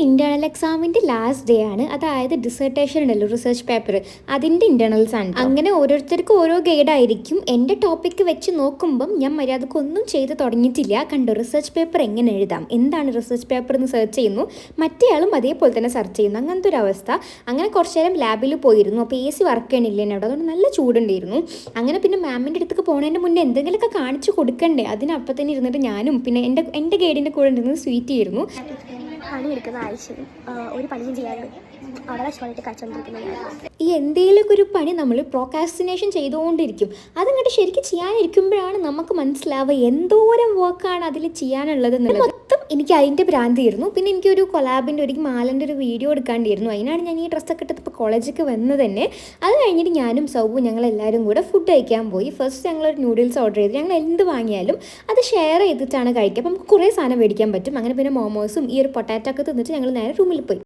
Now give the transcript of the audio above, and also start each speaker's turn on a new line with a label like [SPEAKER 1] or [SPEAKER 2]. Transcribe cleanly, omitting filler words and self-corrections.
[SPEAKER 1] Internal എക്സാമിന്റെ last day ആണ്. അതായത് ഡിസർട്ടേഷൻ ഉണ്ടല്ലോ, റിസർച്ച് പേപ്പർ, അതിന്റെ ഇന്റേണൽസ് ആണ്. അങ്ങനെ ഓരോരുത്തർക്കും ഓരോ ഗൈഡ് ആയിരിക്കും. എൻ്റെ ടോപ്പിക്ക് വെച്ച് നോക്കുമ്പം ഞാൻ മര്യാദക്കൊന്നും ചെയ്ത് തുടങ്ങിയിട്ടില്ല. കണ്ടോ, റിസർച്ച് പേപ്പർ എങ്ങനെ എഴുതാം, എന്താണ് റിസർച്ച് പേപ്പർ എന്ന് സെർച്ച് ചെയ്യുന്നു, മറ്റേയാളും അതേപോലെ തന്നെ സെർച്ച് ചെയ്യുന്നു. അങ്ങനത്തെ ഒരു അവസ്ഥ. അങ്ങനെ കുറച്ച് നേരം ലാബിൽ പോയിരുന്നു. അപ്പോൾ AC വർക്ക് ചെയ്യണില്ല അവിടെ, അതുകൊണ്ട് നല്ല ചൂടുണ്ടായിരുന്നു. അങ്ങനെ പിന്നെ മാമിൻ്റെ അടുത്തേക്ക് പോകുന്നതിൻ്റെ മുന്നേ എന്തെങ്കിലുമൊക്കെ കാണിച്ചു കൊടുക്കണ്ടേ, അതിനപ്പം തന്നെ ഇരുന്നിട്ട് ഞാനും പിന്നെ എൻ്റെ ഗൈഡിൻ്റെ കൂടെ ഇരുന്നത് സ്വീറ്റ് ആയിരുന്നു.
[SPEAKER 2] പണിയെടുക്കുന്ന ആഴ്ചയും ഒരു പണിയും ചെയ്യാണ്ട് വളരെ ഇഷ്ടമായിട്ട് കളിച്ചുകൊണ്ടിരിക്കുന്നത്.
[SPEAKER 1] ഈ എന്തെങ്കിലുമൊക്കെ ഒരു പണി നമ്മൾ പ്രോക്കാസ്റ്റിനേഷൻ ചെയ്തുകൊണ്ടിരിക്കും. അതങ്ങോട്ട് ശരിക്കും ചെയ്യാനിരിക്കുമ്പോഴാണ് നമുക്ക് മനസ്സിലാവുക എന്തോരം വർക്കാണ് അതിൽ ചെയ്യാനുള്ളത് എന്നുള്ളത്. മൊത്തം എനിക്ക് അതിൻ്റെ ഭ്രാന്തിയായിരുന്നു. പിന്നെ എനിക്കൊരു കൊലാബിൻ്റെ ഒരു മാലൻ്റെ ഒരു വീഡിയോ എടുക്കാണ്ടിരുന്നു. അതിനാണ് ഞാൻ ഈ ഡ്രസ്സൊക്കെ ഇട്ടപ്പോൾ കോളേജിലേക്ക് വന്നത് തന്നെ. അത് കഴിഞ്ഞിട്ട് ഞാനും സൗവും ഞങ്ങളെല്ലാവരും കൂടെ ഫുഡ് കഴിക്കാൻ പോയി. ഫസ്റ്റ് ഞങ്ങളൊരു നൂഡിൽസ് ഓർഡർ ചെയ്തു. ഞങ്ങൾ എന്ത് വാങ്ങിയാലും അത് ഷെയർ ചെയ്തിട്ടാണ് കഴിക്കുക. അപ്പം നമുക്ക് കുറേ സാധനം മേടിക്കാൻ പറ്റും. അങ്ങനെ പിന്നെ മോമോസും ഈ ഒരു പൊട്ടാറ്റോ ഒക്കെ തിന്നിട്ട് ഞങ്ങൾ നേരെ റൂമിൽ പോയി.